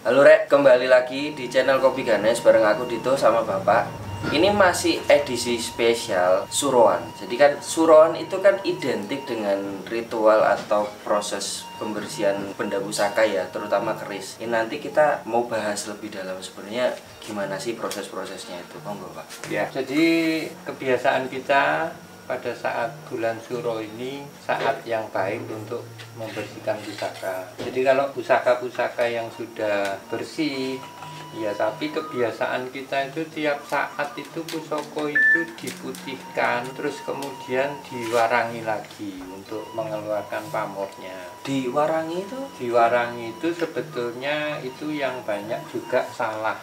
Halo Rek, kembali lagi di channel Kopi Ganes bareng aku Dito sama Bapak. Ini masih edisi spesial Suroan. Jadi kan Suroan itu kan identik dengan ritual atau proses pembersihan benda pusaka ya, terutama keris. Ini nanti kita mau bahas lebih dalam sebenarnya gimana sih proses-prosesnya itu, monggo Pak. Ya, jadi kebiasaan kita pada saat bulan Suro ini saat yang baik untuk membersihkan pusaka. Jadi kalau pusaka-pusaka yang sudah bersih, ya tapi kebiasaan kita itu tiap saat itu pusaka itu diputihkan, terus kemudian diwarangi lagi untuk mengeluarkan pamornya. Diwarangi itu sebetulnya itu yang banyak juga salah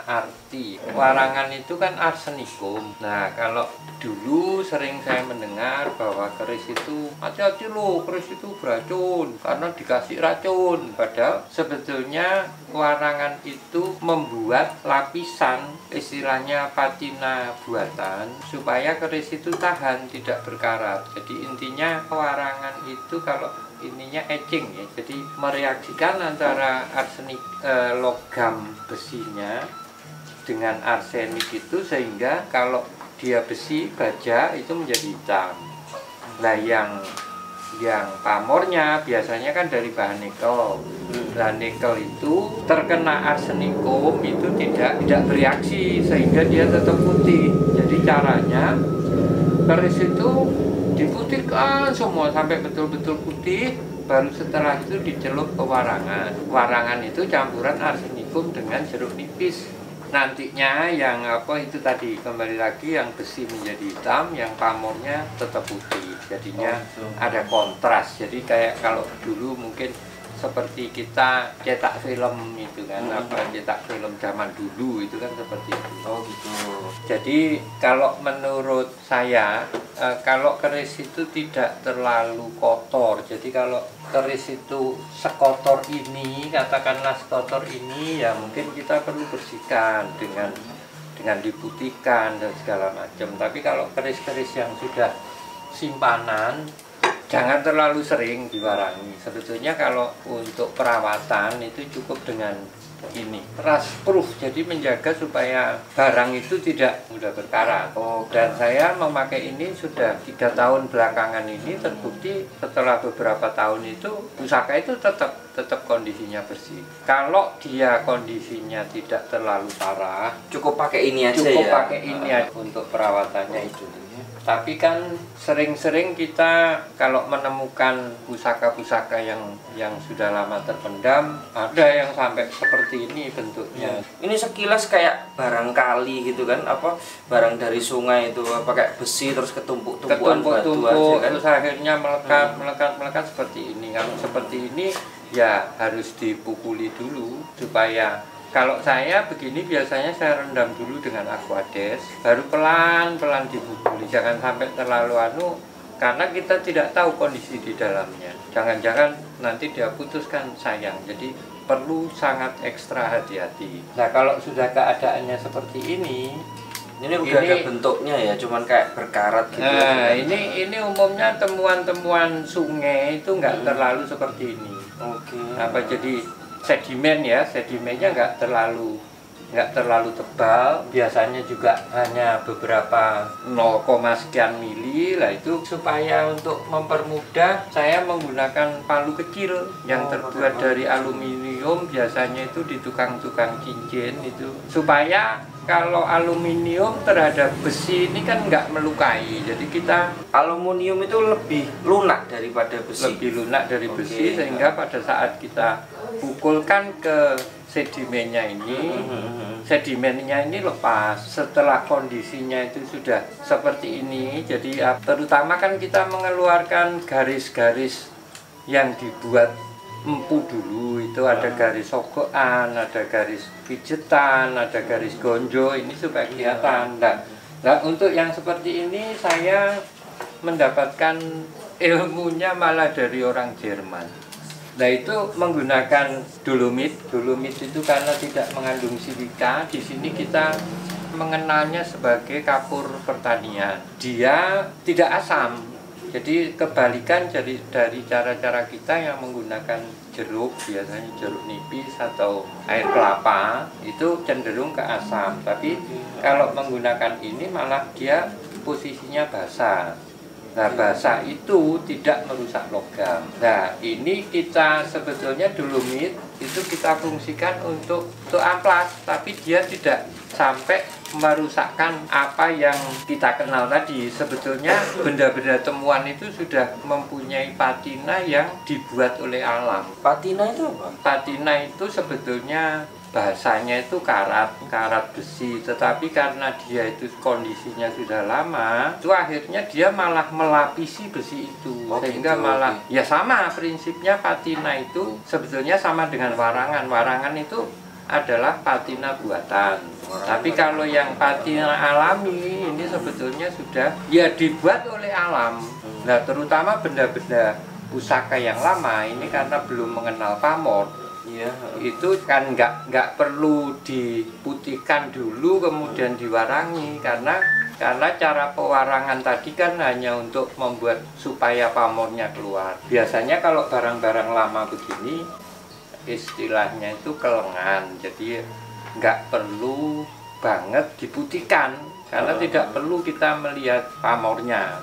arti. Warangan itu kan arsenikum. Nah, kalau dulu sering saya mendengar bahwa keris itu hati-hati loh, keris itu beracun karena dikasih racun. Padahal sebetulnya warangan itu membuat lapisan, istilahnya patina buatan, supaya keris itu tahan, tidak berkarat. Jadi intinya warangan itu kalau ininya etching ya, jadi mereaksikan antara arsenik logam besinya dengan arsenik itu, sehingga kalau dia besi baja itu menjadi hitam. Nah yang pamornya biasanya kan dari bahan nikel. Nah nikel itu terkena arsenikum itu tidak bereaksi sehingga dia tetap putih. Jadi caranya keris itu diputihkan semua sampai betul-betul putih, baru setelah itu dicelup ke warangan. Warangan itu campuran arsenikum dengan jeruk nipis. Nantinya yang itu tadi kembali lagi yang besi menjadi hitam, yang pamornya tetap putih. Jadinya ada kontras. Jadi kayak kalau dulu mungkin seperti kita cetak film itu kan, cetak film zaman dulu itu kan seperti itu. Oh gitu. Jadi kalau menurut saya kalau keris itu tidak terlalu kotor. Jadi kalau keris itu sekotor ini, katakanlah sekotor ini, ya mungkin kita perlu bersihkan dengan diputihkan dan segala macam. Tapi kalau keris-keris yang sudah simpanan, jangan terlalu sering diwarangi. Sebetulnya kalau untuk perawatan itu cukup dengan ini, rust proof, jadi menjaga supaya barang itu tidak mudah berkarat. Dan saya memakai ini sudah 3 tahun belakangan ini, terbukti setelah beberapa tahun itu pusaka itu tetap kondisinya bersih. Kalau dia kondisinya tidak terlalu parah, Cukup pakai ini aja cukup ya. pakai ini aja untuk perawatannya itu. Tapi kan sering-sering kita kalau menemukan pusaka-pusaka yang sudah lama terpendam, ada yang sampai seperti ini bentuknya. Ini sekilas kayak barang kali gitu kan, barang dari sungai itu pakai besi terus ketumpuk-tumpukan batu aja kan. Terus akhirnya melekat seperti ini. Kalau seperti ini ya harus dipukuli dulu supaya, kalau saya begini biasanya saya rendam dulu dengan aquades, baru pelan-pelan dipukuli. Jangan sampai terlalu karena kita tidak tahu kondisi di dalamnya. Jangan-jangan nanti dia putuskan, sayang. Jadi perlu sangat ekstra hati-hati. Nah kalau sudah keadaannya seperti ini udah ada bentuknya ya, cuman kayak berkarat gitu. Nah ini umumnya temuan-temuan sungai itu nggak terlalu seperti ini. Jadi sedimen ya, sedimennya nggak terlalu tebal, biasanya juga hanya beberapa 0, sekian mili lah. Itu supaya untuk mempermudah saya menggunakan palu kecil yang terbuat dari aluminium, biasanya itu di tukang-tukang cincin itu, supaya kalau aluminium terhadap besi ini kan nggak melukai. Jadi kita aluminium itu lebih lunak daripada besi. Sehingga pada saat kita pukulkan ke sedimennya ini lepas setelah kondisinya itu sudah seperti ini. Jadi terutama kan kita mengeluarkan garis-garis yang dibuat empu dulu, itu ada garis sogokan, ada garis pijetan, ada garis gonjo, ini supaya kelihatan. Nah untuk yang seperti ini saya mendapatkan ilmunya malah dari orang Jerman. Nah itu menggunakan dolomit itu karena tidak mengandung silika. Di sini kita mengenalnya sebagai kapur pertanian. Dia tidak asam, Jadi kebalikan dari cara-cara kita yang menggunakan jeruk, biasanya jeruk nipis atau air kelapa itu cenderung ke asam. Tapi kalau menggunakan ini malah dia posisinya basah. Nah, basah itu tidak merusak logam. Nah, ini kita sebetulnya dolomit itu kita fungsikan untuk amplas, tapi dia tidak sampai merusakkan apa yang kita kenal tadi. Sebetulnya benda-benda temuan itu sudah mempunyai patina yang dibuat oleh alam. Patina itu apa? Patina itu sebetulnya bahasanya itu karat besi, tetapi karena dia itu kondisinya sudah lama, itu akhirnya dia malah melapisi besi itu, sehingga malah ya sama prinsipnya. Patina itu sebetulnya sama dengan warangan itu adalah patina buatan. Tapi kalau yang patina alami ini sebetulnya sudah ya dibuat oleh alam. Nah, terutama benda-benda pusaka yang lama ini karena belum mengenal pamor. Iya. Itu kan nggak perlu diputihkan dulu kemudian diwarangi, karena cara pewarangan tadi kan hanya untuk membuat supaya pamornya keluar. Biasanya kalau barang-barang lama begini istilahnya itu kelengan, jadi nggak perlu banget diputihkan karena tidak perlu kita melihat pamornya.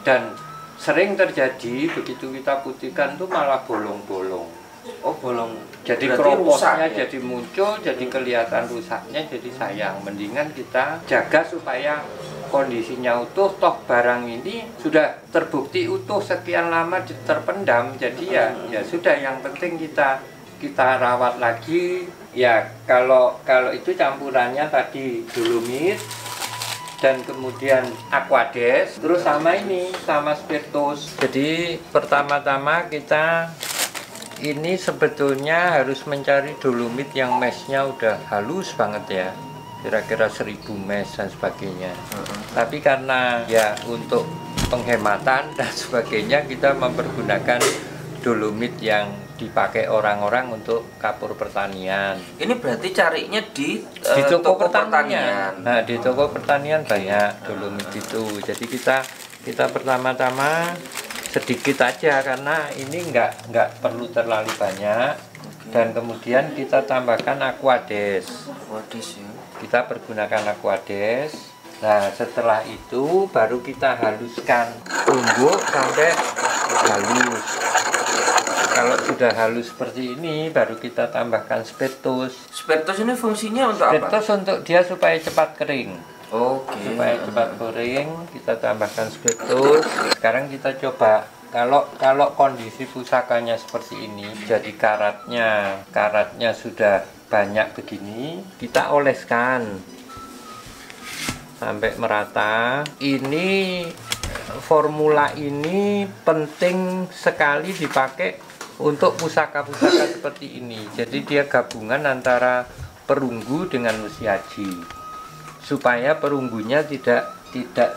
Dan sering terjadi begitu kita putihkan tuh malah bolong-bolong. Oh, bolong. Jadi kroposnya ya? Jadi muncul, jadi kelihatan rusaknya, jadi sayang. Mendingan kita jaga supaya kondisinya utuh. Toh barang ini sudah terbukti utuh sekian lama terpendam. Jadi ya sudah, yang penting kita rawat lagi. Ya kalau itu campurannya tadi dolomit dan kemudian aquades, terus sama spiritus. Jadi pertama-tama kita ini sebetulnya harus mencari dolomit yang mesnya udah halus banget ya, kira-kira 1000 mes dan sebagainya. Tapi karena ya untuk penghematan dan sebagainya kita mempergunakan dolomit yang dipakai orang-orang untuk kapur pertanian. Ini berarti carinya di toko pertanian. Nah, di toko pertanian banyak dolomit itu. Jadi kita pertama-tama sedikit aja karena ini nggak perlu terlalu banyak. Dan kemudian kita tambahkan aquades. Ya. Kita pergunakan aquades. Nah, setelah itu baru kita haluskan, tumbuk sampai halus. Kalau sudah halus seperti ini baru kita tambahkan spiritus. Spiritus ini fungsinya untuk apa? Spiritus untuk dia supaya cepat kering. Oke. Supaya cepat kering, kita tambahkan spiritus. Sekarang kita coba, kalau kondisi pusakanya seperti ini, jadi karatnya sudah banyak begini, kita oleskan sampai merata. Ini formula ini penting sekali dipakai untuk pusaka-pusaka seperti ini. Jadi dia gabungan antara perunggu dengan musiaji, supaya perunggunya tidak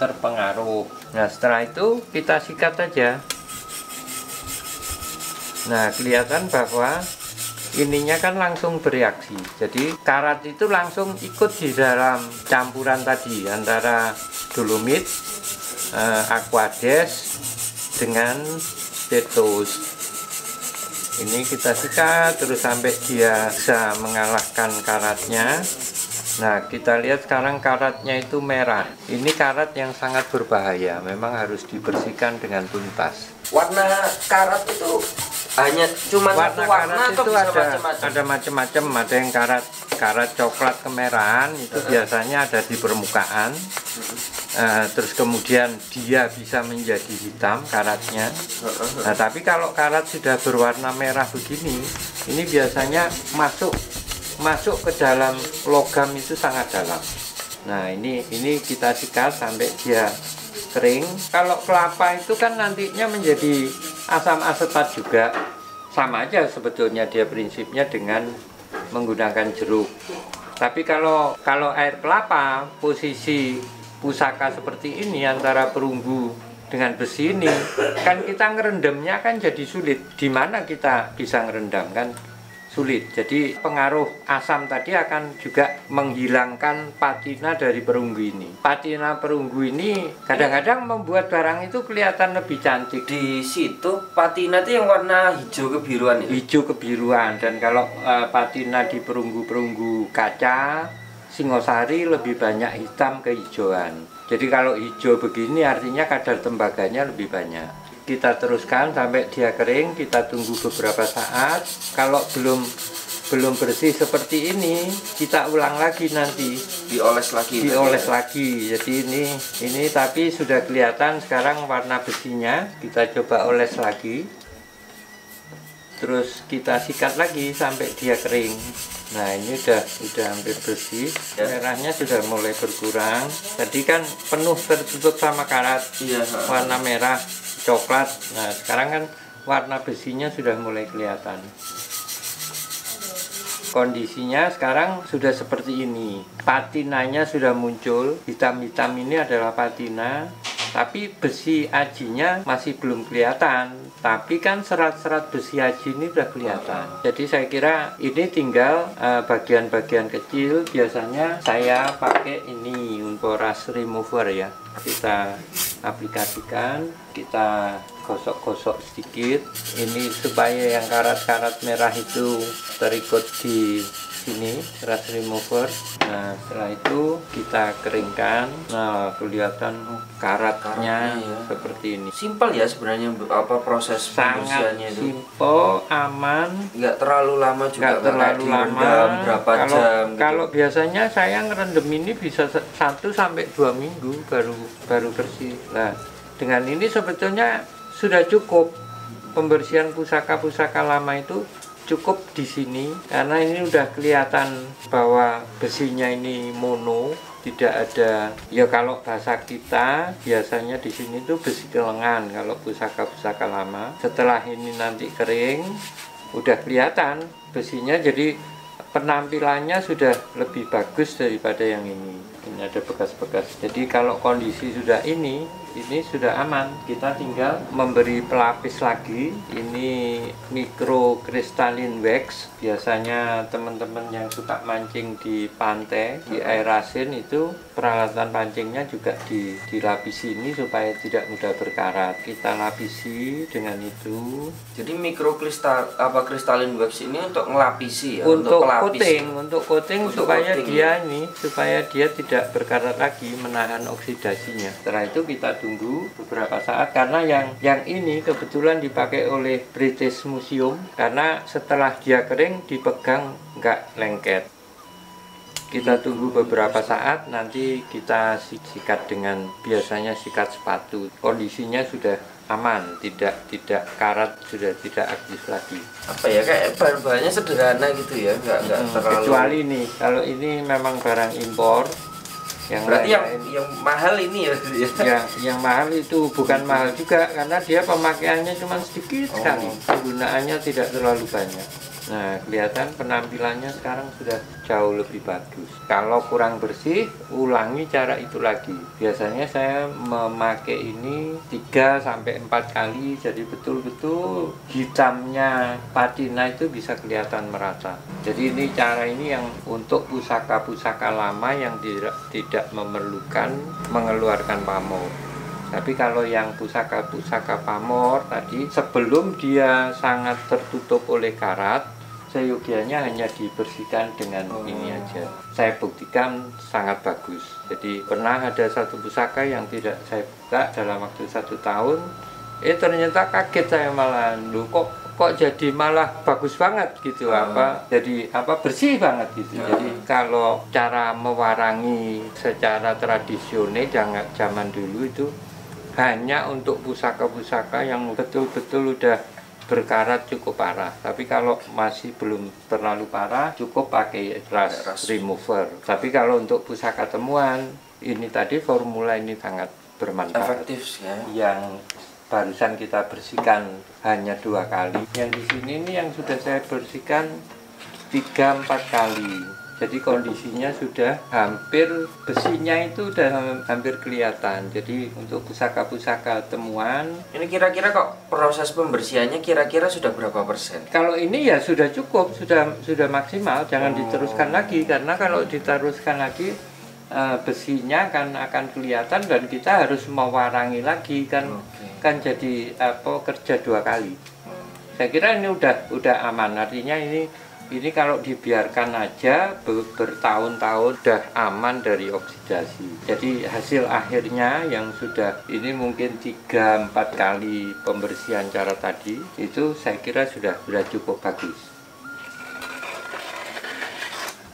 terpengaruh. Nah, setelah itu kita sikat aja. Nah, kelihatan bahwa ininya kan langsung bereaksi. Jadi karat itu langsung ikut di dalam campuran tadi antara dolomit, aquades dengan spiritus. Ini kita sikat terus sampai dia bisa mengalahkan karatnya. Nah, kita lihat sekarang karatnya itu merah. Ini karat yang sangat berbahaya, memang harus dibersihkan dengan tuntas. Warna karat itu hanya cuma warna karat itu ada macam-macam. Ada yang karat coklat kemerahan, itu biasanya ada di permukaan. Terus kemudian dia bisa menjadi hitam karatnya. Nah, tapi kalau karat sudah berwarna merah begini, ini biasanya masuk ke dalam logam itu sangat dalam. Nah, ini kita sikat sampai dia kering. Kalau kelapa itu kan nantinya menjadi asam asetat juga, sama aja sebetulnya dia prinsipnya dengan menggunakan jeruk. Tapi kalau air kelapa, posisi pusaka seperti ini antara perunggu dengan besi ini, kan kita ngerendamnya kan jadi sulit. Di mana kita bisa ngerendam kan? sulit. Jadi pengaruh asam tadi akan juga menghilangkan patina dari perunggu ini. Patina perunggu ini kadang-kadang membuat barang itu kelihatan lebih cantik. Di situ patina itu yang warna hijau kebiruan itu. Hijau kebiruan, dan kalau patina di perunggu-perunggu kaca Singosari lebih banyak hitam kehijauan. Jadi kalau hijau begini artinya kadar tembaganya lebih banyak. Kita teruskan sampai dia kering, kita tunggu beberapa saat. Kalau belum bersih seperti ini, kita ulang lagi nanti. Dioles lagi. Jadi ini tapi sudah kelihatan sekarang warna besinya. Kita coba oles lagi. Terus kita sikat lagi sampai dia kering. Nah, ini udah hampir bersih. Merahnya sudah mulai berkurang. Tadi kan penuh tertutup sama karat. Iya. Warna merah coklat. Nah, sekarang kan warna besinya sudah mulai kelihatan. Kondisinya sekarang sudah seperti ini. Patinanya sudah muncul. Hitam-hitam ini adalah patina, tapi besi ajinya masih belum kelihatan. Tapi kan serat-serat besi aji ini sudah kelihatan. Jadi saya kira ini tinggal bagian-bagian kecil. Biasanya saya pakai ini porous remover ya. Kita aplikasikan, kita gosok-gosok sedikit. Ini supaya yang karat-karat merah itu terikut di sini, brush remover. Nah, setelah itu kita keringkan. Nah, kelihatan karatnya ya. Seperti ini. Simpel ya sebenarnya proses sangat pembersihannya itu. simpel, aman, Nggak terlalu lama juga, nggak terlalu lama. Berapa jam gitu. Kalau biasanya saya ngerendam ini bisa 1 sampai 2 minggu baru bersih. Nah, dengan ini sebetulnya sudah cukup. Pembersihan pusaka-pusaka lama itu cukup di sini, karena ini udah kelihatan bahwa besinya ini mono, tidak ada. Ya kalau bahasa kita biasanya di sini tuh besi kelengan kalau pusaka-pusaka lama. Setelah ini nanti kering, udah kelihatan besinya, jadi penampilannya sudah lebih bagus daripada yang ini. Ini ada bekas-bekas. Jadi kalau kondisi sudah ini sudah aman. Kita tinggal memberi pelapis lagi. Ini micro crystalline wax. Biasanya teman-teman yang suka mancing di pantai, di air asin itu peralatan pancingnya juga dilapisi ini supaya tidak mudah berkarat. Kita lapisi dengan itu. Jadi crystalline wax ini untuk ngelapisi ya, untuk pelapis. coating supaya dia tidak berkarat lagi, menahan oksidasinya. Setelah itu kita tunggu beberapa saat, karena yang ini kebetulan dipakai oleh British Museum, karena setelah dia kering dipegang nggak lengket. Kita tunggu beberapa saat, nanti kita sikat dengan biasanya sikat sepatu. Kondisinya sudah aman, tidak karat, sudah tidak aktif lagi. Apa ya, kayak bahan-bahannya sederhana gitu ya, nggak terlalu. Kecuali ini, kalau ini memang barang impor. Berarti yang mahal ini ya? Yang mahal itu bukan mahal juga, karena dia pemakaiannya cuma sedikit sekali, penggunaannya tidak terlalu banyak. Nah, kelihatan penampilannya sekarang sudah jauh lebih bagus. Kalau kurang bersih, ulangi cara itu lagi. Biasanya saya memakai ini 3 sampai 4 kali, jadi betul-betul hitamnya patina itu bisa kelihatan merata. Jadi ini cara ini yang untuk pusaka-pusaka lama yang tidak memerlukan mengeluarkan pamor. Tapi kalau yang pusaka-pusaka pamor tadi, sebelum dia sangat tertutup oleh karat, seyogianya hanya dibersihkan dengan ini aja. Saya buktikan sangat bagus. Jadi pernah ada satu pusaka yang tidak saya buka dalam waktu 1 tahun. Ternyata kaget saya malah, kok jadi malah bagus banget gitu, jadi bersih banget gitu. Jadi kalau cara mewarangi secara tradisional zaman dulu itu hanya untuk pusaka-pusaka yang betul-betul udah berkarat cukup parah. Tapi kalau masih belum terlalu parah, cukup pakai brush remover. Tapi kalau untuk pusaka temuan, ini tadi formula ini sangat bermanfaat. Efektif ya. Yang barusan kita bersihkan hanya 2 kali. Yang di sini ini yang sudah saya bersihkan 3-4 kali. Jadi kondisinya sudah hampir, besinya itu udah hampir kelihatan. Jadi untuk pusaka-pusaka temuan, Ini kira-kira kok proses pembersihannya kira-kira sudah berapa persen? kalau ini ya sudah cukup, sudah maksimal, jangan diteruskan lagi, karena kalau diteruskan lagi besinya akan kelihatan dan kita harus mewarangi lagi kan. Kan jadi kerja 2 kali. Saya kira ini udah aman, artinya ini kalau dibiarkan aja bertahun-tahun udah aman dari oksidasi. Jadi hasil akhirnya yang sudah ini mungkin 3-4 kali pembersihan cara tadi itu saya kira sudah cukup bagus.